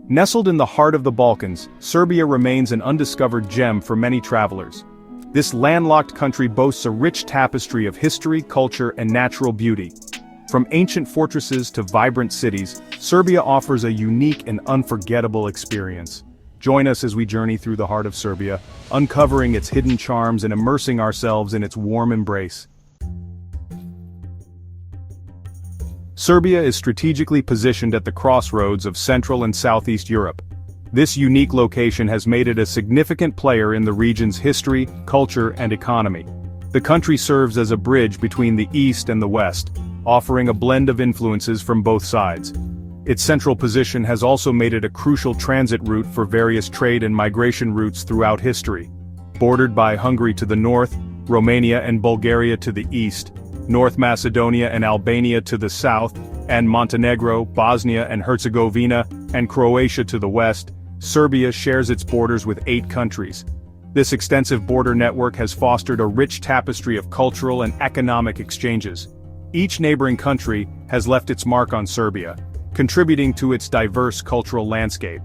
Nestled in the heart of the Balkans, Serbia remains an undiscovered gem for many travelers. This landlocked country boasts a rich tapestry of history, culture, and natural beauty. From ancient fortresses to vibrant cities, Serbia offers a unique and unforgettable experience. Join us as we journey through the heart of Serbia, uncovering its hidden charms and immersing ourselves in its warm embrace. Serbia is strategically positioned at the crossroads of Central and Southeast Europe. This unique location has made it a significant player in the region's history, culture, and economy. The country serves as a bridge between the East and the West, offering a blend of influences from both sides. Its central position has also made it a crucial transit route for various trade and migration routes throughout history. Bordered by Hungary to the north, Romania and Bulgaria to the east, North Macedonia and Albania to the south, and Montenegro, Bosnia and Herzegovina, and Croatia to the west, Serbia shares its borders with 8 countries. This extensive border network has fostered a rich tapestry of cultural and economic exchanges. Each neighboring country has left its mark on Serbia, contributing to its diverse cultural landscape.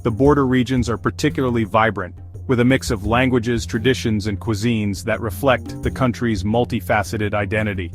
The border regions are particularly vibrant, with a mix of languages, traditions, and cuisines that reflect the country's multifaceted identity.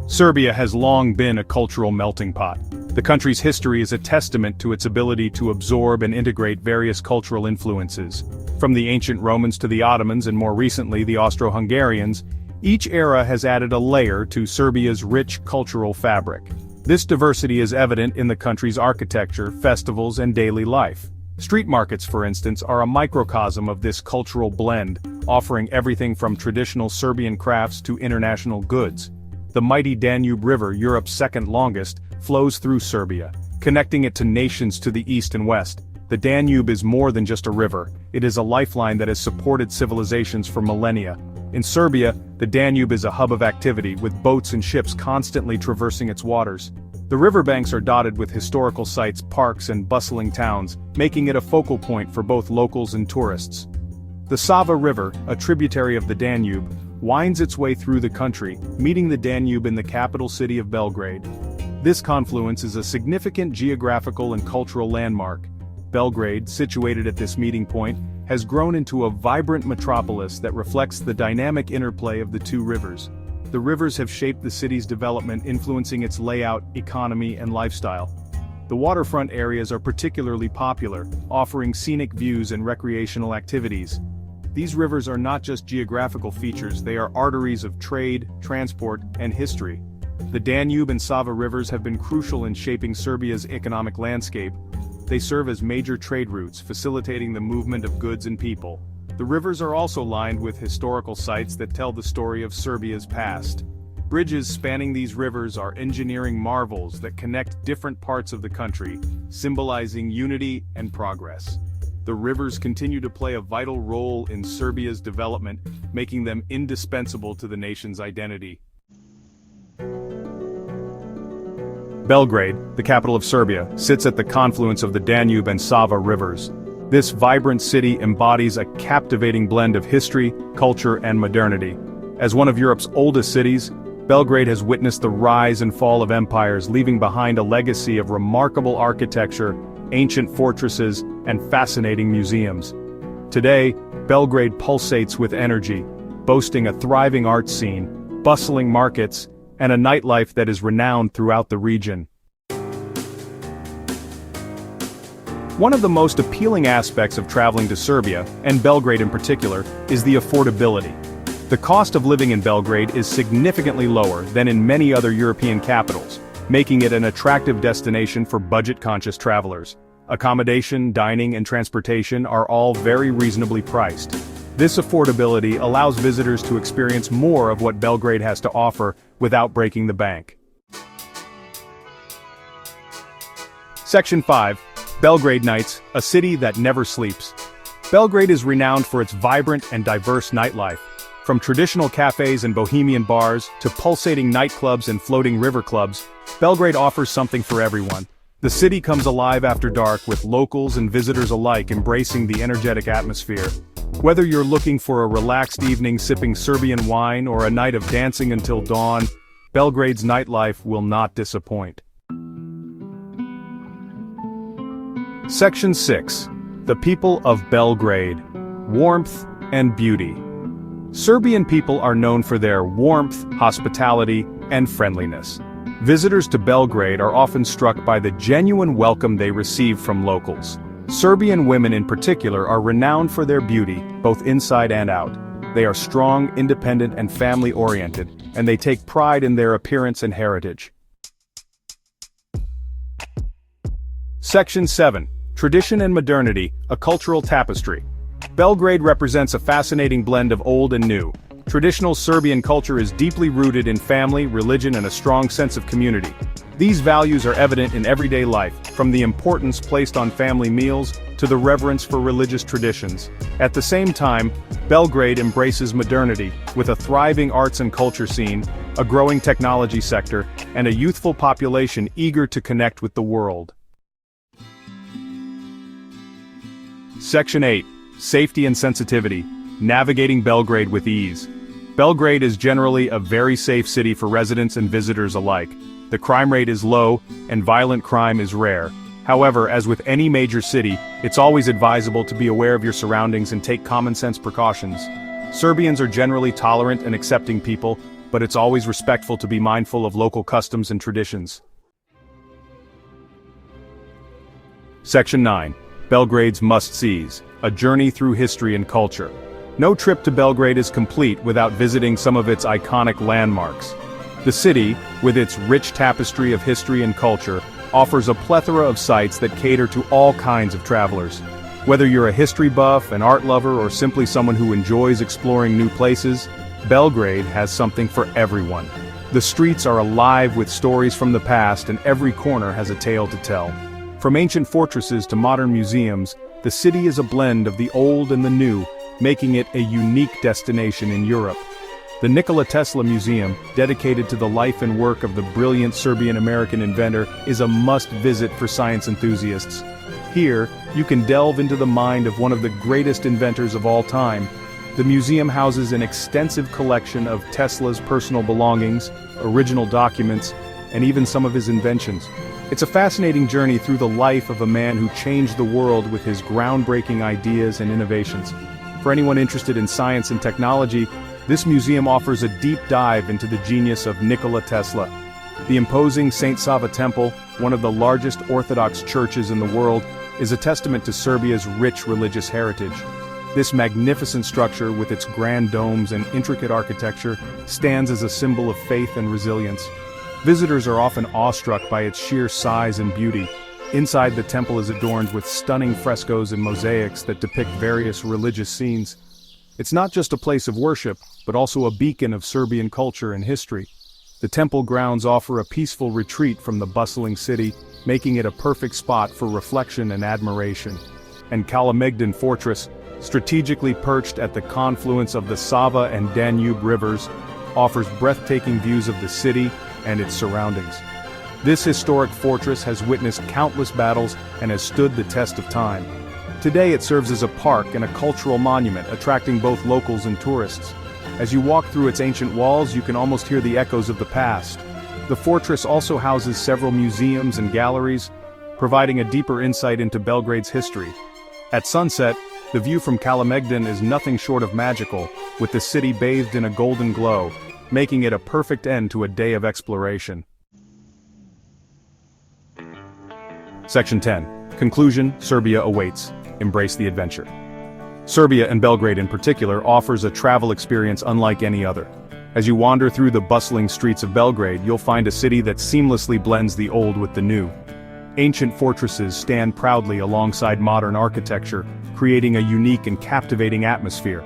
Serbia has long been a cultural melting pot. The country's history is a testament to its ability to absorb and integrate various cultural influences. From the ancient Romans to the Ottomans and more recently the Austro-Hungarians, each era has added a layer to Serbia's rich cultural fabric. This diversity is evident in the country's architecture, festivals, and daily life. Street markets, for instance, are a microcosm of this cultural blend, offering everything from traditional Serbian crafts to international goods. The mighty Danube River, Europe's second longest, flows through Serbia, connecting it to nations to the east and west. The Danube is more than just a river, it is a lifeline that has supported civilizations for millennia. In Serbia, the Danube is a hub of activity, with boats and ships constantly traversing its waters. The riverbanks are dotted with historical sites, parks, and bustling towns, making it a focal point for both locals and tourists. The Sava River, a tributary of the Danube, winds its way through the country, meeting the Danube in the capital city of Belgrade. This confluence is a significant geographical and cultural landmark. Belgrade, situated at this meeting point, has grown into a vibrant metropolis that reflects the dynamic interplay of the two rivers. The rivers have shaped the city's development, influencing its layout, economy, and lifestyle. The waterfront areas are particularly popular, offering scenic views and recreational activities. These rivers are not just geographical features, they are arteries of trade, transport, and history. The Danube and Sava rivers have been crucial in shaping Serbia's economic landscape. They serve as major trade routes, facilitating the movement of goods and people. The rivers are also lined with historical sites that tell the story of Serbia's past. Bridges spanning these rivers are engineering marvels that connect different parts of the country, symbolizing unity and progress. The rivers continue to play a vital role in Serbia's development, making them indispensable to the nation's identity. Belgrade, the capital of Serbia, sits at the confluence of the Danube and Sava rivers. This vibrant city embodies a captivating blend of history, culture, and modernity. As one of Europe's oldest cities, Belgrade has witnessed the rise and fall of empires, leaving behind a legacy of remarkable architecture, ancient fortresses, and fascinating museums. Today, Belgrade pulsates with energy, boasting a thriving art scene, bustling markets, and a nightlife that is renowned throughout the region. One of the most appealing aspects of traveling to Serbia, and Belgrade in particular, is the affordability. The cost of living in Belgrade is significantly lower than in many other European capitals, making it an attractive destination for budget-conscious travelers. Accommodation, dining, and transportation are all very reasonably priced. This affordability allows visitors to experience more of what Belgrade has to offer without breaking the bank. Section 5. Belgrade Nights, a city that never sleeps. Belgrade is renowned for its vibrant and diverse nightlife. From traditional cafes and bohemian bars to pulsating nightclubs and floating river clubs, Belgrade offers something for everyone. The city comes alive after dark, with locals and visitors alike embracing the energetic atmosphere. Whether you're looking for a relaxed evening sipping Serbian wine or a night of dancing until dawn, Belgrade's nightlife will not disappoint. Section 6. The people of Belgrade. Warmth and beauty. Serbian people are known for their warmth, hospitality, and friendliness. Visitors to Belgrade are often struck by the genuine welcome they receive from locals. Serbian women in particular are renowned for their beauty, both inside and out. They are strong, independent, and family-oriented, and they take pride in their appearance and heritage. Section 7. Tradition and modernity, a cultural tapestry. Belgrade represents a fascinating blend of old and new. Traditional Serbian culture is deeply rooted in family, religion, and a strong sense of community. These values are evident in everyday life, from the importance placed on family meals to the reverence for religious traditions. At the same time, Belgrade embraces modernity, with a thriving arts and culture scene, a growing technology sector, and a youthful population eager to connect with the world. Section 8. Safety and sensitivity. Navigating Belgrade with ease. Belgrade is generally a very safe city for residents and visitors alike. The crime rate is low, and violent crime is rare. However, as with any major city, it's always advisable to be aware of your surroundings and take common-sense precautions. Serbians are generally tolerant and accepting people, but it's always respectful to be mindful of local customs and traditions. Section 9. Belgrade's must-sees, a journey through history and culture. No trip to Belgrade is complete without visiting some of its iconic landmarks. The city, with its rich tapestry of history and culture, offers a plethora of sites that cater to all kinds of travelers. Whether you're a history buff, an art lover, or simply someone who enjoys exploring new places, Belgrade has something for everyone. The streets are alive with stories from the past, and every corner has a tale to tell. From ancient fortresses to modern museums, the city is a blend of the old and the new, making it a unique destination in Europe. The Nikola Tesla Museum, dedicated to the life and work of the brilliant Serbian-American inventor, is a must-visit for science enthusiasts. Here, you can delve into the mind of one of the greatest inventors of all time. The museum houses an extensive collection of Tesla's personal belongings, original documents, and even some of his inventions. It's a fascinating journey through the life of a man who changed the world with his groundbreaking ideas and innovations. For anyone interested in science and technology, this museum offers a deep dive into the genius of Nikola Tesla. The imposing St. Sava Temple, one of the largest Orthodox churches in the world, is a testament to Serbia's rich religious heritage. This magnificent structure, with its grand domes and intricate architecture, stands as a symbol of faith and resilience. Visitors are often awestruck by its sheer size and beauty. Inside, the temple is adorned with stunning frescoes and mosaics that depict various religious scenes. It's not just a place of worship, but also a beacon of Serbian culture and history. The temple grounds offer a peaceful retreat from the bustling city, making it a perfect spot for reflection and admiration. And Kalemegdan Fortress, strategically perched at the confluence of the Sava and Danube rivers, offers breathtaking views of the city and its surroundings. This historic fortress has witnessed countless battles and has stood the test of time. Today it serves as a park and a cultural monument, attracting both locals and tourists. As you walk through its ancient walls, you can almost hear the echoes of the past. The fortress also houses several museums and galleries, providing a deeper insight into Belgrade's history. At sunset, the view from Kalemegdan is nothing short of magical, with the city bathed in a golden glow, making it a perfect end to a day of exploration. Section 10. Conclusion: Serbia awaits. Embrace the adventure. Serbia, and Belgrade in particular, offers a travel experience unlike any other. As you wander through the bustling streets of Belgrade, you'll find a city that seamlessly blends the old with the new. Ancient fortresses stand proudly alongside modern architecture, creating a unique and captivating atmosphere.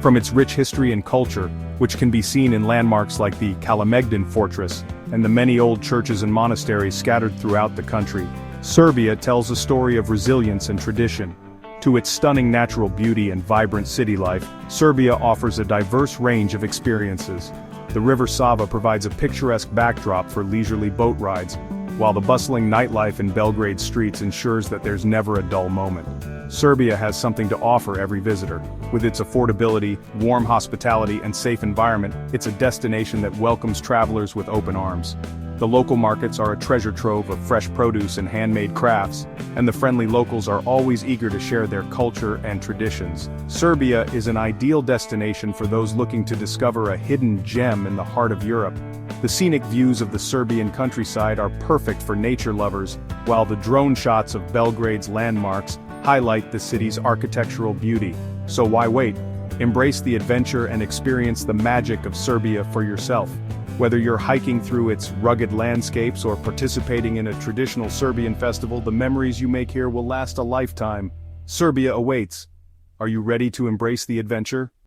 From its rich history and culture, which can be seen in landmarks like the Kalemegdan Fortress and the many old churches and monasteries scattered throughout the country, Serbia tells a story of resilience and tradition. To its stunning natural beauty and vibrant city life, Serbia offers a diverse range of experiences. The River Sava provides a picturesque backdrop for leisurely boat rides, while the bustling nightlife in Belgrade streets ensures that there's never a dull moment. Serbia has something to offer every visitor. With its affordability, warm hospitality, and safe environment, it's a destination that welcomes travelers with open arms. The local markets are a treasure trove of fresh produce and handmade crafts, and the friendly locals are always eager to share their culture and traditions. Serbia is an ideal destination for those looking to discover a hidden gem in the heart of Europe. The scenic views of the Serbian countryside are perfect for nature lovers, while the drone shots of Belgrade's landmarks highlight the city's architectural beauty. So why wait? Embrace the adventure and experience the magic of Serbia for yourself. Whether you're hiking through its rugged landscapes or participating in a traditional Serbian festival, the memories you make here will last a lifetime. Serbia awaits. Are you ready to embrace the adventure?